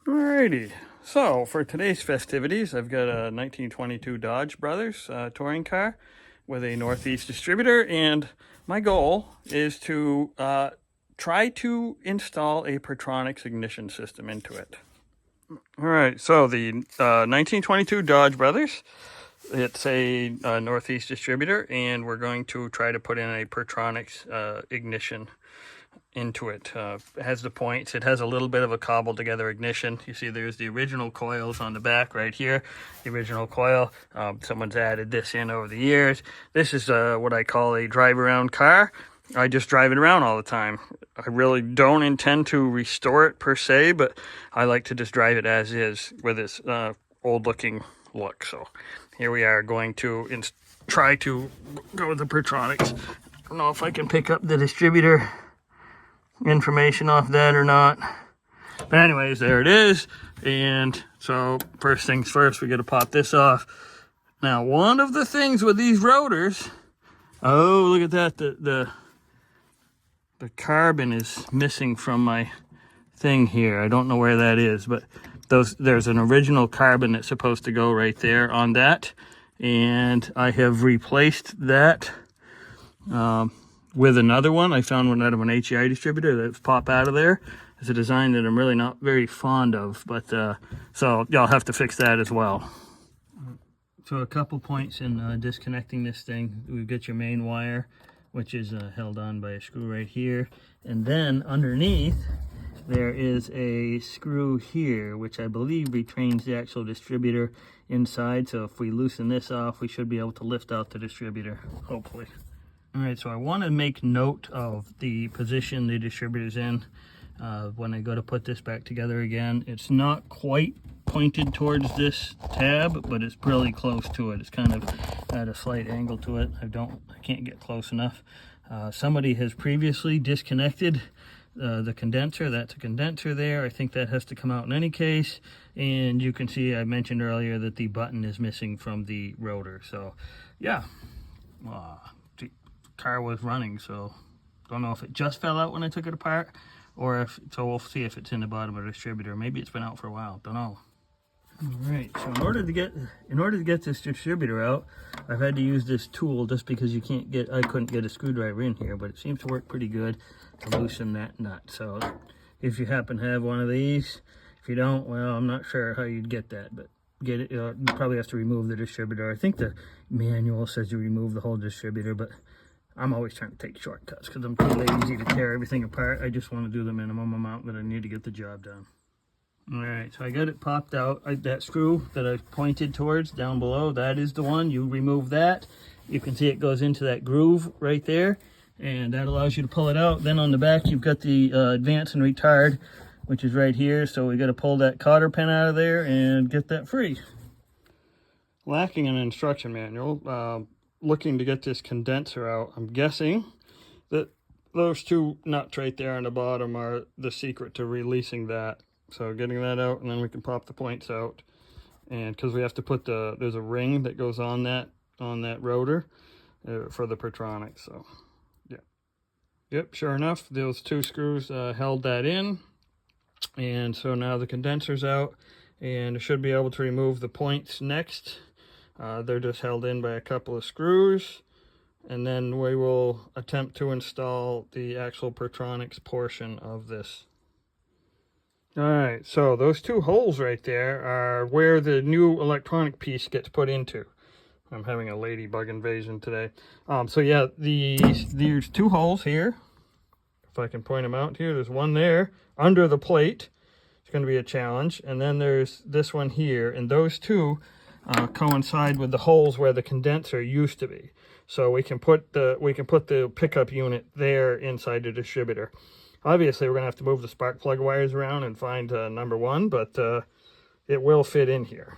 Alrighty, so for today's festivities, I've got a 1922 Dodge Brothers touring car with a Northeast distributor, and my goal is to try to install a Pertronix ignition system into it. Alright, so the 1922 Dodge Brothers, it's a Northeast distributor, and we're going to try to put in a Pertronix ignition into it. It has the points. It has a little bit of a cobbled together ignition. You see there's the original coils on the back right here. The original coil. Someone's added this in over the years. This is what I call a drive around car. I just drive it around all the time. I really don't intend to restore it per se, but I like to just drive it as is with its old looking look. So here we are going to try to go with the Pertronix. I don't know if I can pick up the distributor information off that or not, but anyways, there it is. And so first things first, we got to pop this off. Now, one of the things with these rotors, oh, look at that, the carbon is missing from my thing here. I don't know where that is, but there's an original carbon that's supposed to go right there on that, and I have replaced that with another one. I found one out of an HEI distributor that's pop out of there. It's a design that I'm really not very fond of, but so y'all have to fix that as well. So a couple points in disconnecting this thing. We've got your main wire, which is held on by a screw right here, and then underneath there is a screw here, which I believe retains the actual distributor inside. So if we loosen this off, we should be able to lift out the distributor, hopefully. All right, so I want to make note of the position the distributor's in when I go to put this back together again. It's not quite pointed towards this tab, but it's really close to it. It's kind of at a slight angle to it. I can't get close enough. Somebody has previously disconnected the condenser. That's a condenser there. I think that has to come out in any case. And you can see I mentioned earlier that the button is missing from the rotor. So yeah. Car was running, so don't know if it just fell out when I took it apart, or if so. We'll see if it's in the bottom of the distributor. Maybe it's been out for a while. Don't know. All right, so in order to get this distributor out, I've had to use this tool just because I couldn't get a screwdriver in here, but it seems to work pretty good to loosen that nut. So if you happen to have one of these, if you don't, well, I'm not sure how you'd get that, but get it. You probably have to remove the distributor. I think the manual says you remove the whole distributor, but I'm always trying to take shortcuts because I'm too lazy to tear everything apart. I just want to do the minimum amount that I need to get the job done. All right, so I got it popped out. That screw that I pointed towards down below, that is the one. You remove that. You can see it goes into that groove right there, and that allows you to pull it out. Then on the back, you've got the advance and retard, which is right here. So we got to pull that cotter pin out of there and get that free. Lacking an instruction manual. Looking to get this condenser out. I'm guessing that those two nuts right there on the bottom are the secret to releasing that. So getting that out, and then we can pop the points out. And because we have to put there's a ring that goes on that rotor for the Pertronix. So yeah, yep, sure enough, those two screws held that in. And so now the condenser's out, and I should be able to remove the points next. They're just held in by a couple of screws, and then we will attempt to install the actual Pertronix portion of this. Alright, so those two holes right there are where the new electronic piece gets put into. I'm having a ladybug invasion today. So yeah, there's two holes here. If I can point them out here, there's one there under the plate. It's going to be a challenge. And then there's this one here, and those two coincide with the holes where the condenser used to be. So we can put the pickup unit there inside the distributor. Obviously, we're going to have to move the spark plug wires around and find number one, but it will fit in here.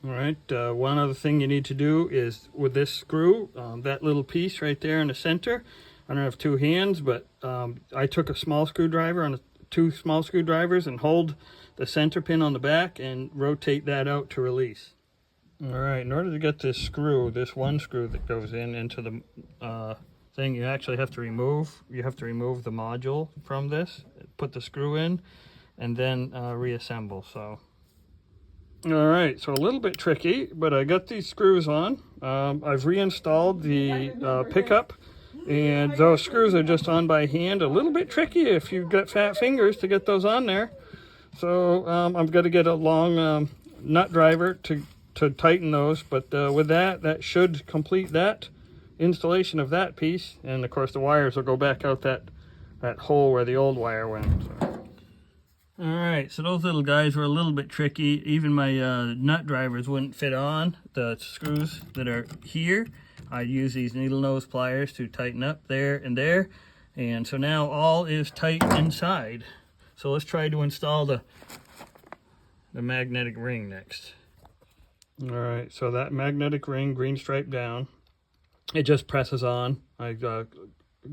All right, one other thing you need to do is with this screw, that little piece right there in the center. I don't have two hands, but I took a small screwdriver on two small screwdrivers and hold the center pin on the back and rotate that out to release. All right, in order to get this screw, this one screw that goes into the thing, you actually have to remove the module from this, put the screw in, and then reassemble. So all right, so a little bit tricky, but I got these screws on. I've reinstalled the pickup, and those screws are just on by hand. A little bit tricky if you've got fat fingers to get those on there. So I've got to get a long nut driver to tighten those, but with that should complete that installation of that piece. And of course the wires will go back out that hole where the old wire went. So. All right, so those little guys were a little bit tricky. Even my nut drivers wouldn't fit on the screws that are here. I'd use these needle nose pliers to tighten up there and there. And so now all is tight inside. So let's try to install the magnetic ring next. All right, so that magnetic ring, green stripe down, it just presses on. I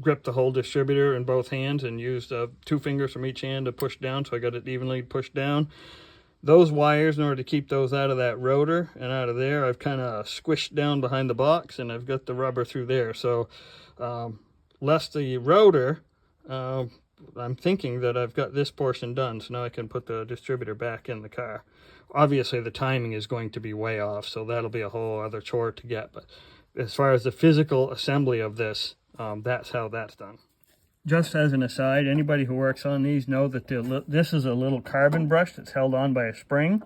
gripped the whole distributor in both hands and used 2 fingers from each hand to push down, so I got it evenly pushed down. Those wires, in order to keep those out of that rotor and out of there, I've kind of squished down behind the box, and I've got the rubber through there. So less the rotor, I'm thinking that I've got this portion done, so now I can put the distributor back in the car. Obviously the timing is going to be way off, so that'll be a whole other chore to get, but as far as the physical assembly of this, that's how that's done. Just as an aside, anybody who works on these know that this is a little carbon brush that's held on by a spring.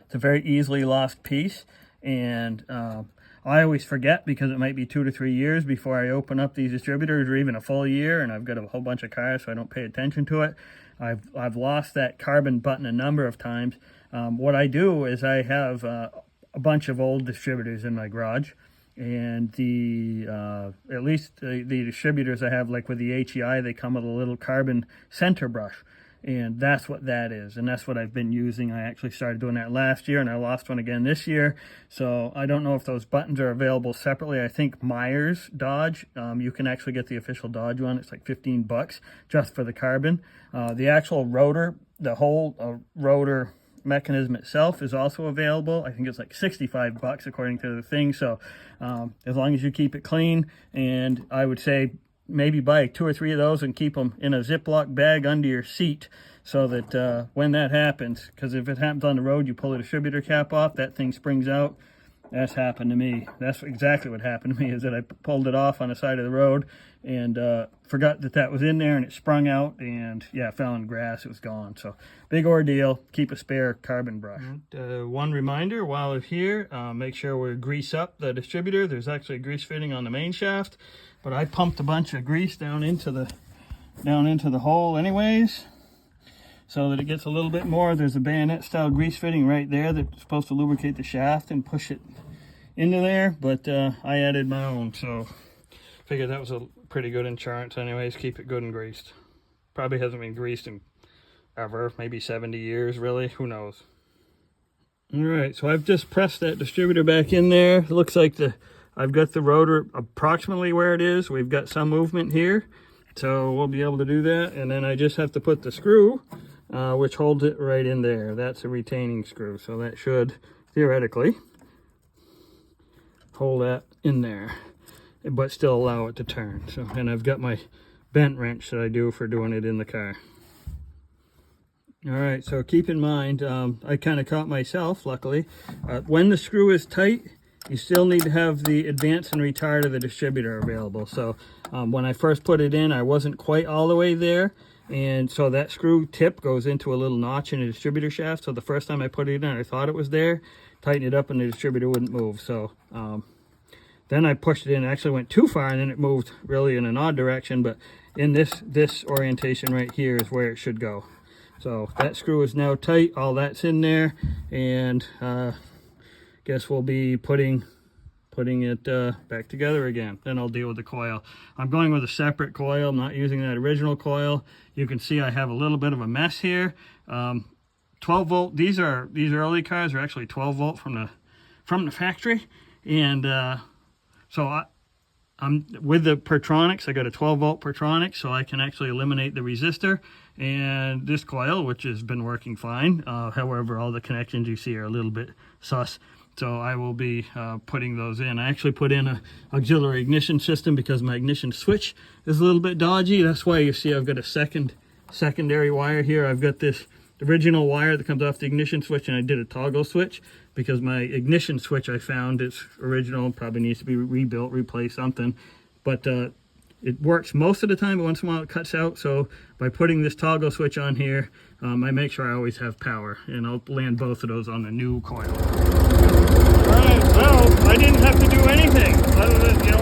It's a very easily lost piece, and I always forget because it might be 2 to 3 years before I open up these distributors, or even a full year, and I've got a whole bunch of cars, so I don't pay attention to it. I've lost that carbon button a number of times. What I do is I have a bunch of old distributors in my garage. And at least the distributors I have, like with the HEI, they come with a little carbon center brush. And that's what that is. And that's what I've been using. I actually started doing that last year, and I lost one again this year. So I don't know if those buttons are available separately. I think Myers Dodge, you can actually get the official Dodge one. It's like $15 just for the carbon. The actual rotor, the whole rotor mechanism itself is also available. I think it's like $65 according to the thing. So as long as you keep it clean, and I would say maybe buy 2 or 3 of those and keep them in a Ziploc bag under your seat, so that when that happens, because if it happens on the road, you pull the distributor cap off, that thing springs out. That's happened to me. That's exactly what happened to me, is that I pulled it off on the side of the road and forgot that was in there, and it sprung out, and yeah, fell in grass. It was gone. So big ordeal. Keep a spare carbon brush. One reminder while we're here, make sure we grease up the distributor. There's actually a grease fitting on the main shaft, but I pumped a bunch of grease down into the hole anyways, so that it gets a little bit more. There's a bayonet style grease fitting right there that's supposed to lubricate the shaft and push it into there, but I added my own, so figured that was a pretty good insurance anyways. Keep it good and greased. Probably hasn't been greased in ever, maybe 70 years really, who knows. All right, so I've just pressed that distributor back in there. It looks like I've got the rotor approximately where it is. We've got some movement here, so we'll be able to do that. And then I just have to put the screw, which holds it right in there. That's a retaining screw, so that should theoretically hold that in there, but still allow it to turn. So, and I've got my bent wrench that I do for doing it in the car. All right, so keep in mind, I kind of caught myself, luckily. When the screw is tight, you still need to have the advance and retard of the distributor available. So when I first put it in, I wasn't quite all the way there. And so that screw tip goes into a little notch in the distributor shaft. So the first time I put it in, I thought it was there. Tighten it up and the distributor wouldn't move. So then I pushed it in. It actually went too far, and then it moved really in an odd direction. But in this orientation right here is where it should go. So that screw is now tight. All that's in there. And guess we'll be putting it back together again. Then I'll deal with the coil. I'm going with a separate coil. I'm not using that original coil. You can see I have a little bit of a mess here. 12 volt. These early cars are actually 12 volt from the factory, and so I'm with the Pertronix. I got a 12 volt Pertronix, so I can actually eliminate the resistor and this coil, which has been working fine. However, all the connections you see are a little bit sus. So I will be putting those in. I actually put in an auxiliary ignition system because my ignition switch is a little bit dodgy. That's why you see I've got a second secondary wire here. I've got this original wire that comes off the ignition switch, and I did a toggle switch because my ignition switch I found is original, probably needs to be rebuilt, replaced, something. But it works most of the time, but once in a while it cuts out. So by putting this toggle switch on here, I make sure I always have power, and I'll land both of those on the new coil. All right, well, I didn't have to do anything other than,